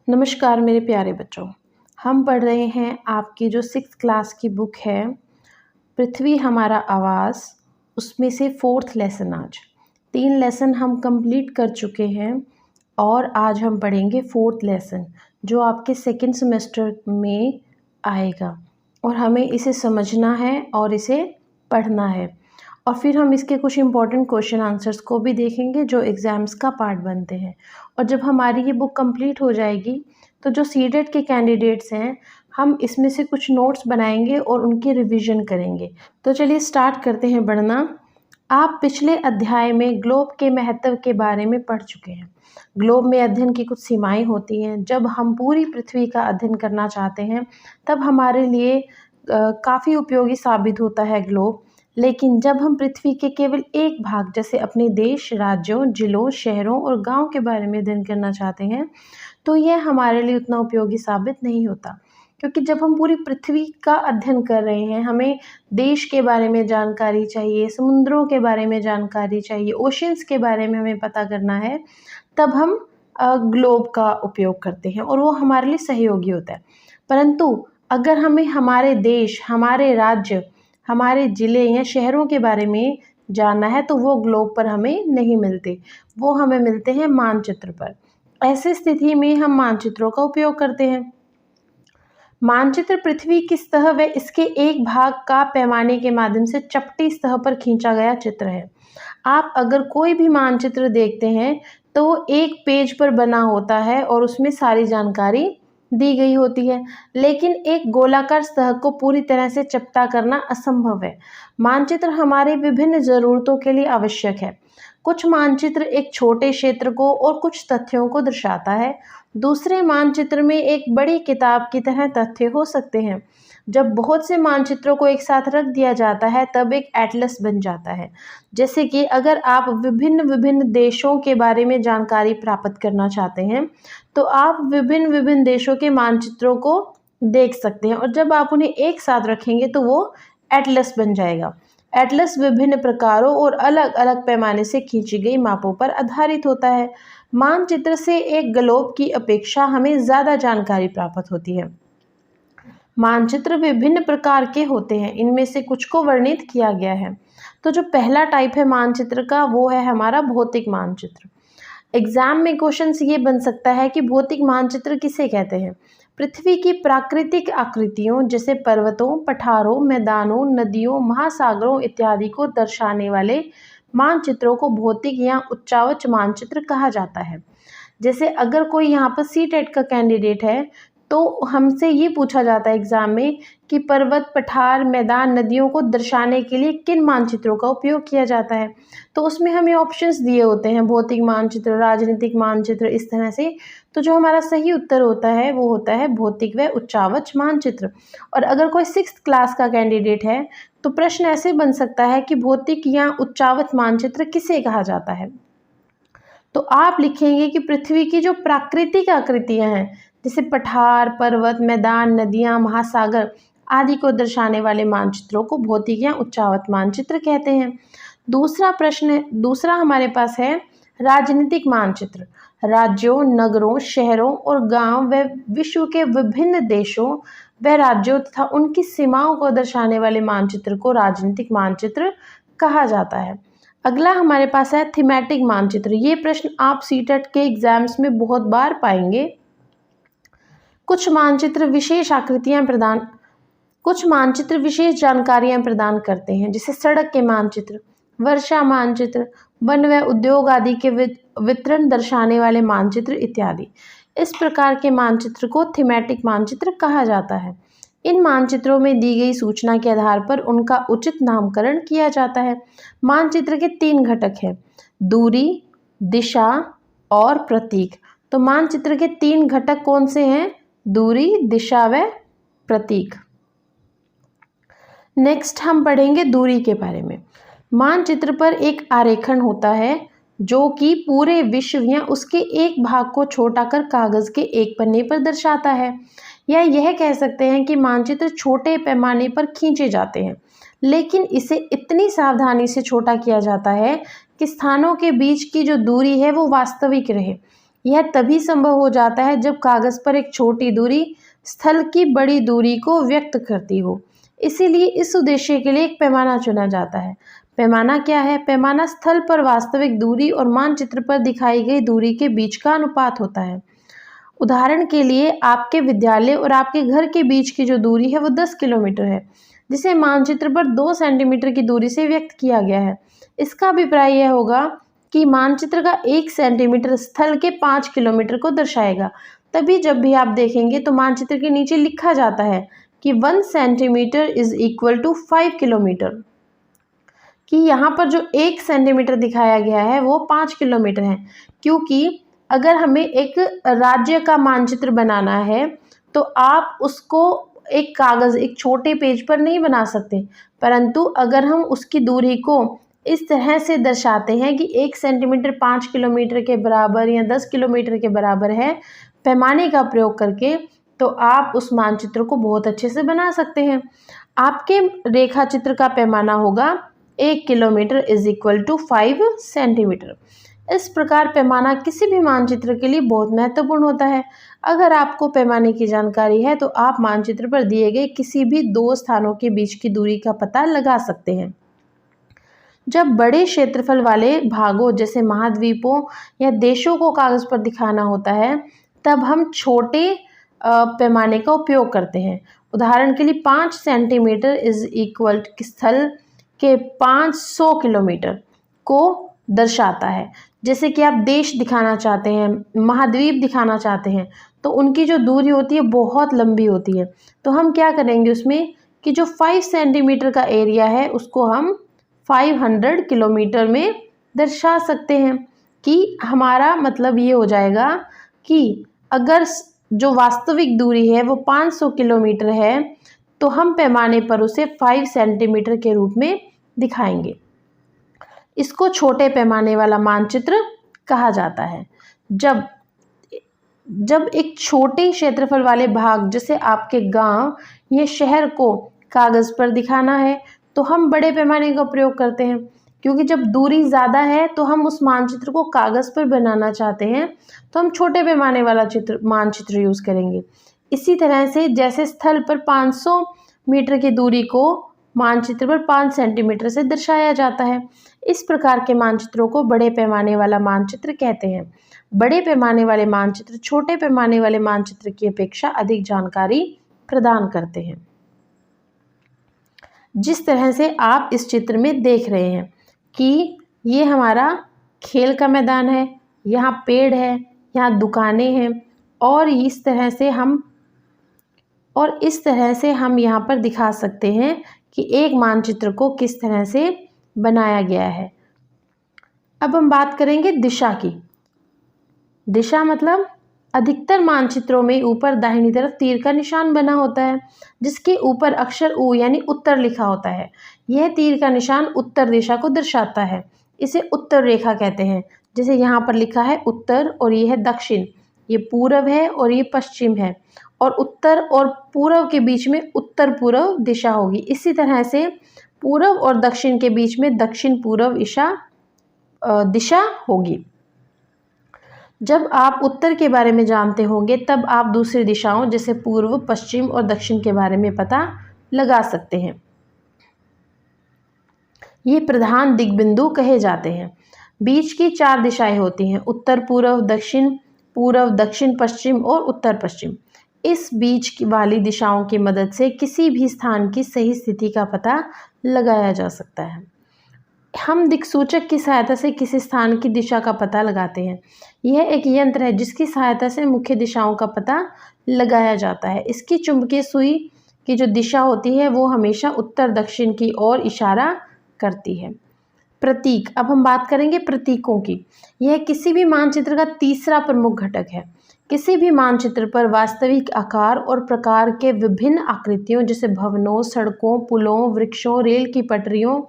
नमस्कार मेरे प्यारे बच्चों। हम पढ़ रहे हैं आपकी जो 6th क्लास की बुक है पृथ्वी हमारा आवास, उसमें से 4th लेसन। आज 3 लेसन हम कंप्लीट कर चुके हैं और आज हम पढ़ेंगे 4th लेसन जो आपके 2nd सेमेस्टर में आएगा और हमें इसे समझना है और इसे पढ़ना है और फिर हम इसके कुछ इम्पॉर्टेंट क्वेश्चन आंसर्स को भी देखेंगे जो एग्ज़ाम्स का पार्ट बनते हैं। और जब हमारी ये बुक कंप्लीट हो जाएगी तो जो सीटेट के कैंडिडेट्स हैं हम इसमें से कुछ नोट्स बनाएंगे और उनकी रिवीजन करेंगे। तो चलिए स्टार्ट करते हैं पढ़ना। आप पिछले अध्याय में ग्लोब के महत्व के बारे में पढ़ चुके हैं। ग्लोब में अध्ययन की कुछ सीमाएं होती हैं। जब हम पूरी पृथ्वी का अध्ययन करना चाहते हैं तब हमारे लिए काफ़ी उपयोगी साबित होता है ग्लोब। लेकिन जब हम पृथ्वी के केवल एक भाग जैसे अपने देश, राज्यों, जिलों, शहरों और गांव के बारे में अध्ययन करना चाहते हैं तो यह हमारे लिए उतना उपयोगी साबित नहीं होता, क्योंकि जब हम पूरी पृथ्वी का अध्ययन कर रहे हैं, हमें देश के बारे में जानकारी चाहिए, समुद्रों के बारे में जानकारी चाहिए, ओशंस के बारे में हमें पता करना है, तब हम ग्लोब का उपयोग करते हैं और वो हमारे लिए सहयोगी होता है। परंतु अगर हमें हमारे देश, हमारे राज्य, हमारे ज़िले या शहरों के बारे में जानना है तो वो ग्लोब पर हमें नहीं मिलते, वो हमें मिलते हैं मानचित्र पर। ऐसी स्थिति में हम मानचित्रों का उपयोग करते हैं। मानचित्र पृथ्वी की सतह व इसके एक भाग का पैमाने के माध्यम से चपटी सतह पर खींचा गया चित्र है। आप अगर कोई भी मानचित्र देखते हैं तो एक पेज पर बना होता है और उसमें सारी जानकारी दी गई होती है, लेकिन एक गोलाकार सतह को पूरी तरह से चपटा करना असंभव है। मानचित्र हमारी विभिन्न ज़रूरतों के लिए आवश्यक है। कुछ मानचित्र एक छोटे क्षेत्र को और कुछ तथ्यों को दर्शाता है। दूसरे मानचित्र में एक बड़ी किताब की तरह तथ्य हो सकते हैं। जब बहुत से मानचित्रों को एक साथ रख दिया जाता है तब एक एटलस बन जाता है। जैसे कि अगर आप विभिन्न देशों के बारे में जानकारी प्राप्त करना चाहते हैं तो आप विभिन्न देशों के मानचित्रों को देख सकते हैं और जब आप उन्हें एक साथ रखेंगे तो वो एटलस बन जाएगा। एटलस विभिन्न प्रकारों और अलग अलग पैमाने से खींची गई मापों पर आधारित होता है। मानचित्र से एक ग्लोब की अपेक्षा हमें ज़्यादा जानकारी प्राप्त होती है। मानचित्र विभिन्न प्रकार के होते हैं, इनमें से कुछ को वर्णित किया गया है। तो जो पहला टाइप है मानचित्र का वो है हमारा भौतिक मानचित्र। एग्जाम में क्वेश्चन ये बन सकता है कि भौतिक मानचित्र किसे कहते हैं। पृथ्वी की प्राकृतिक आकृतियों जैसे पर्वतों, पठारों, मैदानों, नदियों, महासागरों इत्यादि को दर्शाने वाले मानचित्रों को भौतिक या उच्चावच मानचित्र कहा जाता है। जैसे अगर कोई यहाँ पर सीटेट का कैंडिडेट है तो हमसे ये पूछा जाता है एग्ज़ाम में कि पर्वत, पठार, मैदान, नदियों को दर्शाने के लिए किन मानचित्रों का उपयोग किया जाता है, तो उसमें हमें ऑप्शंस दिए होते हैं भौतिक मानचित्र, राजनीतिक मानचित्र, इस तरह से। तो जो हमारा सही उत्तर होता है वो होता है भौतिक व उच्चावच मानचित्र। और अगर कोई 6th क्लास का कैंडिडेट है तो प्रश्न ऐसे बन सकता है कि भौतिक या उच्चावच मानचित्र किसे कहा जाता है। तो आप लिखेंगे कि पृथ्वी की जो प्राकृतिक आकृतियाँ हैं जैसे पठार, पर्वत, मैदान, नदियाँ, महासागर आदि को दर्शाने वाले मानचित्रों को भौतिक या उच्चावच मानचित्र कहते हैं। दूसरा हमारे पास है राजनीतिक मानचित्र। राज्यों, नगरों, शहरों और गांव व विश्व के विभिन्न देशों व राज्यों तथा उनकी सीमाओं को दर्शाने वाले मानचित्र को राजनीतिक मानचित्र कहा जाता है। अगला हमारे पास है थीमेटिक मानचित्र। ये प्रश्न आप सीटेट के एग्जाम्स में बहुत बार पाएंगे। कुछ मानचित्र विशेष जानकारियां प्रदान करते हैं, जैसे सड़क के मानचित्र, वर्षा मानचित्र, वन व उद्योग आदि के वितरण दर्शाने वाले मानचित्र इत्यादि। इस प्रकार के मानचित्र को थीमेटिक मानचित्र कहा जाता है। इन मानचित्रों में दी गई सूचना के आधार पर उनका उचित नामकरण किया जाता है। मानचित्र के 3 घटक हैं, दूरी, दिशा और प्रतीक। तो मानचित्र के 3 घटक कौन से हैं? दूरी, दिशा व प्रतीक। नेक्स्ट हम पढ़ेंगे दूरी के बारे में। मानचित्र पर एक आरेखन होता है जो कि पूरे विश्व या उसके एक भाग को छोटा कर कागज के एक पन्ने पर दर्शाता है। या यह कह सकते हैं कि मानचित्र छोटे पैमाने पर खींचे जाते हैं, लेकिन इसे इतनी सावधानी से छोटा किया जाता है कि स्थानों के बीच की जो दूरी है वो वास्तविक रहे। यह तभी संभव हो जाता है जब कागज़ पर एक छोटी दूरी स्थल की बड़ी दूरी को व्यक्त करती हो। इसीलिए इस उद्देश्य के लिए एक पैमाना चुना जाता है। पैमाना क्या है? पैमाना स्थल पर वास्तविक दूरी और मानचित्र पर दिखाई गई दूरी के बीच का अनुपात होता है। उदाहरण के लिए आपके विद्यालय और आपके घर के बीच की जो दूरी है वो 10 किलोमीटर है, जिसे मानचित्र पर 2 सेंटीमीटर की दूरी से व्यक्त किया गया है। इसका अभिप्राय यह होगा कि मानचित्र का 1 सेंटीमीटर स्थल के 5 किलोमीटर को दर्शाएगा। तभी जब भी आप देखेंगे तो मानचित्र के नीचे लिखा जाता है कि 1 centimetre is equal to 5 kilometre, कि यहाँ पर जो 1 सेंटीमीटर दिखाया गया है वो 5 किलोमीटर है। क्योंकि अगर हमें एक राज्य का मानचित्र बनाना है तो आप उसको एक कागज़, एक छोटे पेज पर नहीं बना सकते, परंतु अगर हम उसकी दूरी को इस तरह से दर्शाते हैं कि 1 सेंटीमीटर 5 किलोमीटर के बराबर या 10 किलोमीटर के बराबर है, पैमाने का प्रयोग करके, तो आप उस मानचित्र को बहुत अच्छे से बना सकते हैं। आपके रेखा चित्र का पैमाना होगा 1 kilometre is equal to 5 centimetre. इस प्रकार पैमाना किसी भी मानचित्र के लिए बहुत महत्वपूर्ण होता है। अगर आपको पैमाने की जानकारी है तो आप मानचित्र पर दिए गए किसी भी 2 स्थानों के बीच की दूरी का पता लगा सकते हैं। जब बड़े क्षेत्रफल वाले भागों जैसे महाद्वीपों या देशों को कागज़ पर दिखाना होता है, तब हम छोटे पैमाने का उपयोग करते हैं। उदाहरण के लिए 5 सेंटीमीटर इज इक्वल स्थल के 500 किलोमीटर को दर्शाता है। जैसे कि आप देश दिखाना चाहते हैं, महाद्वीप दिखाना चाहते हैं, तो उनकी जो दूरी होती है बहुत लंबी होती है। तो हम क्या करेंगे उसमें कि जो 5 सेंटीमीटर का एरिया है उसको हम 500 किलोमीटर में दर्शा सकते हैं, कि हमारा मतलब ये हो जाएगा कि अगर जो वास्तविक दूरी है वो 500 किलोमीटर है तो हम पैमाने पर उसे 5 सेंटीमीटर के रूप में दिखाएंगे। इसको छोटे पैमाने वाला मानचित्र कहा जाता है। जब एक छोटे क्षेत्रफल वाले भाग जैसे आपके गांव या शहर को कागज़ पर दिखाना है तो हम बड़े पैमाने का प्रयोग करते हैं, क्योंकि जब दूरी ज़्यादा है तो हम उस मानचित्र को कागज़ पर बनाना चाहते हैं तो हम छोटे पैमाने वाला मानचित्र यूज़ करेंगे। इसी तरह से जैसे स्थल पर 500 मीटर की दूरी को मानचित्र पर 5 सेंटीमीटर से दर्शाया जाता है, इस प्रकार के मानचित्रों को बड़े पैमाने वाला मानचित्र कहते हैं। बड़े पैमाने वाले मानचित्र छोटे पैमाने वाले मानचित्र की अपेक्षा अधिक जानकारी प्रदान करते हैं। जिस तरह से आप इस चित्र में देख रहे हैं कि ये हमारा खेल का मैदान है, यहाँ पेड़ है, यहाँ दुकानें हैं, और इस तरह से हम यहाँ पर दिखा सकते हैं कि एक मानचित्र को किस तरह से बनाया गया है। अब हम बात करेंगे दिशा की। दिशा मतलब अधिकतर मानचित्रों में ऊपर दाहिनी तरफ तीर का निशान बना होता है, जिसके ऊपर अक्षर U यानी उत्तर लिखा होता है। यह तीर का निशान उत्तर दिशा को दर्शाता है। इसे उत्तर रेखा कहते हैं। जैसे यहाँ पर लिखा है उत्तर और ये है दक्षिण, ये पूरब है और ये पश्चिम है, और उत्तर और पूरब के बीच में उत्तर पूर्व दिशा होगी। इसी तरह से पूरब और दक्षिण के बीच में दक्षिण पूर्व दिशा होगी। जब आप उत्तर के बारे में जानते होंगे तब आप दूसरी दिशाओं जैसे पूर्व, पश्चिम और दक्षिण के बारे में पता लगा सकते हैं। ये प्रधान दिग्बिंदु कहे जाते हैं। बीच की 4 दिशाएं होती हैं, उत्तर पूर्व, दक्षिण पश्चिम और उत्तर पश्चिम। इस बीच वाली दिशाओं की मदद से किसी भी स्थान की सही स्थिति का पता लगाया जा सकता है। हम दिक्सूचक की सहायता से किसी स्थान की दिशा का पता लगाते हैं। यह एक यंत्र है जिसकी सहायता से मुख्य दिशाओं का पता लगाया जाता है। इसकी चुंबकीय सुई की जो दिशा होती है वो हमेशा उत्तर दक्षिण की ओर इशारा करती है। प्रतीक। अब हम बात करेंगे प्रतीकों की। यह किसी भी मानचित्र का तीसरा प्रमुख घटक है। किसी भी मानचित्र पर वास्तविक आकार और प्रकार के विभिन्न आकृतियों जैसे भवनों, सड़कों, पुलों, वृक्षों, रेल की पटरियों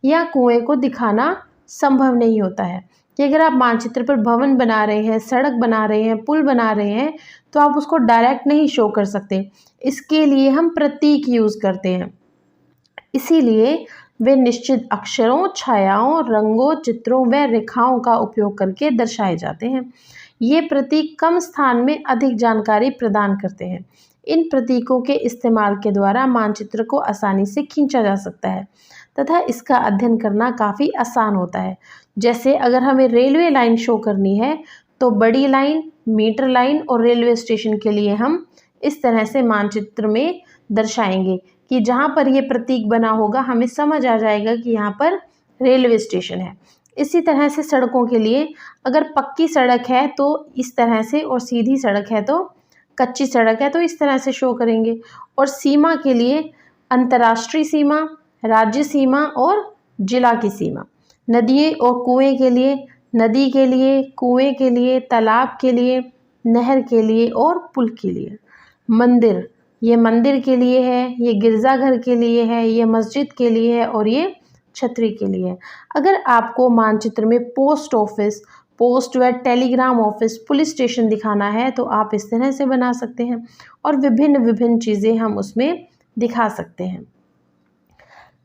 या कुएं को दिखाना संभव नहीं होता है। कि अगर आप मानचित्र पर भवन बना रहे हैं, सड़क बना रहे हैं, पुल बना रहे हैं, तो आप उसको डायरेक्ट नहीं शो कर सकते। इसके लिए हम प्रतीक यूज़ करते हैं। इसीलिए वे निश्चित अक्षरों, छायाओं, रंगों, चित्रों व रेखाओं का उपयोग करके दर्शाए जाते हैं। ये प्रतीक कम स्थान में अधिक जानकारी प्रदान करते हैं। इन प्रतीकों के इस्तेमाल के द्वारा मानचित्र को आसानी से खींचा जा सकता है तथा इसका अध्ययन करना काफ़ी आसान होता है। जैसे अगर हमें रेलवे लाइन शो करनी है तो बड़ी लाइन, मीटर लाइन और रेलवे स्टेशन के लिए हम इस तरह से मानचित्र में दर्शाएंगे कि जहाँ पर ये प्रतीक बना होगा हमें समझ आ जाएगा कि यहाँ पर रेलवे स्टेशन है। इसी तरह से सड़कों के लिए अगर पक्की सड़क है तो इस तरह से और सीधी सड़क है तो कच्ची सड़क है तो इस तरह से शो करेंगे। और सीमा के लिए अंतर्राष्ट्रीय सीमा, राज्य सीमा और जिला की सीमा। नदी और कुएं के लिए नदी के लिए, कुएं के लिए, तालाब के लिए, नहर के लिए और पुल के लिए। मंदिर, ये मंदिर के लिए है, ये गिरजाघर के लिए है, ये मस्जिद के लिए है और ये छतरी के लिए है। अगर आपको मानचित्र में पोस्ट ऑफिस, पोस्ट व टेलीग्राम ऑफिस, पुलिस स्टेशन दिखाना है तो आप इस तरह से बना सकते हैं और विभिन्न विभिन्न चीज़ें हम उसमें दिखा सकते हैं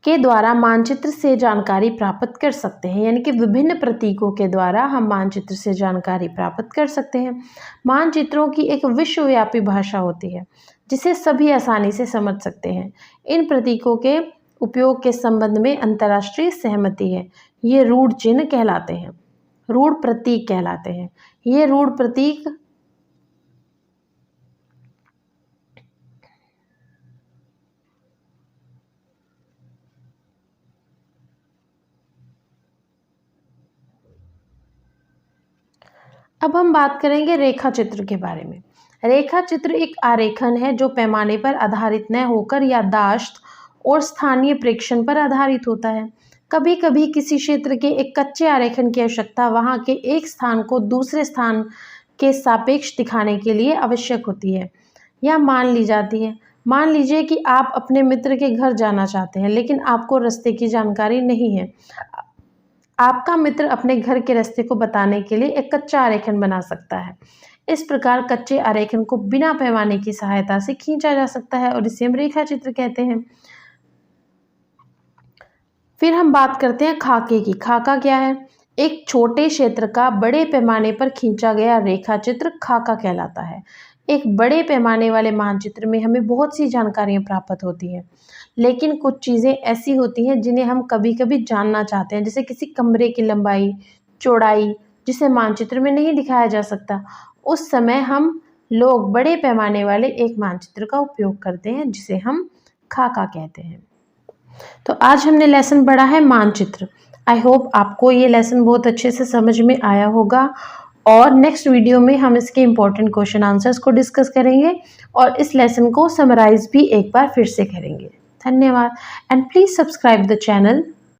के द्वारा मानचित्र से जानकारी प्राप्त कर सकते हैं। यानी कि विभिन्न प्रतीकों के द्वारा हम मानचित्र से जानकारी प्राप्त कर सकते हैं। मानचित्रों की एक विश्वव्यापी भाषा होती है जिसे सभी आसानी से समझ सकते हैं। इन प्रतीकों के उपयोग के संबंध में अंतर्राष्ट्रीय सहमति है। ये रूढ़ चिन्ह कहलाते हैं, रूढ़ प्रतीक कहलाते हैं। ये रूढ़ प्रतीक अब हम बात करेंगे रेखा चित्र के बारे में। रेखा चित्र एक आरेखन है जो पैमाने पर आधारित न होकर याददाश्त और स्थानीय प्रेक्षण पर आधारित होता है। कभी कभी किसी क्षेत्र के एक कच्चे आरेखन की आवश्यकता वहां के एक स्थान को दूसरे स्थान के सापेक्ष दिखाने के लिए आवश्यक होती है या मान ली जाती है। मान लीजिए कि आप अपने मित्र के घर जाना चाहते हैं लेकिन आपको रास्ते की जानकारी नहीं है। आपका मित्र अपने घर के रास्ते को बताने के लिए एक कच्चा आरेखन बना सकता है। इस प्रकार कच्चे आरेखन को बिना पैमाने की सहायता से खींचा जा सकता है और इसे हम रेखा चित्र कहते हैं। फिर हम बात करते हैं खाके की। खाका क्या है? एक छोटे क्षेत्र का बड़े पैमाने पर खींचा गया रेखा चित्र खाका कहलाता है। एक बड़े पैमाने वाले मानचित्र में हमें बहुत सी जानकारियाँ प्राप्त होती हैं, लेकिन कुछ चीज़ें ऐसी होती हैं जिन्हें हम कभी कभी जानना चाहते हैं, जैसे किसी कमरे की लंबाई, चौड़ाई, जिसे मानचित्र में नहीं दिखाया जा सकता। उस समय हम लोग बड़े पैमाने वाले एक मानचित्र का उपयोग करते हैं जिसे हम खाका कहते हैं। तो आज हमने लेसन पढ़ा है मानचित्र। आई होप आपको ये लेसन बहुत अच्छे से समझ में आया होगा और नेक्स्ट वीडियो में हम इसके इम्पोर्टेंट क्वेश्चन आंसर्स को डिस्कस करेंगे और इस लेसन को समराइज भी एक बार फिर से करेंगे। धन्यवाद and please subscribe the channel.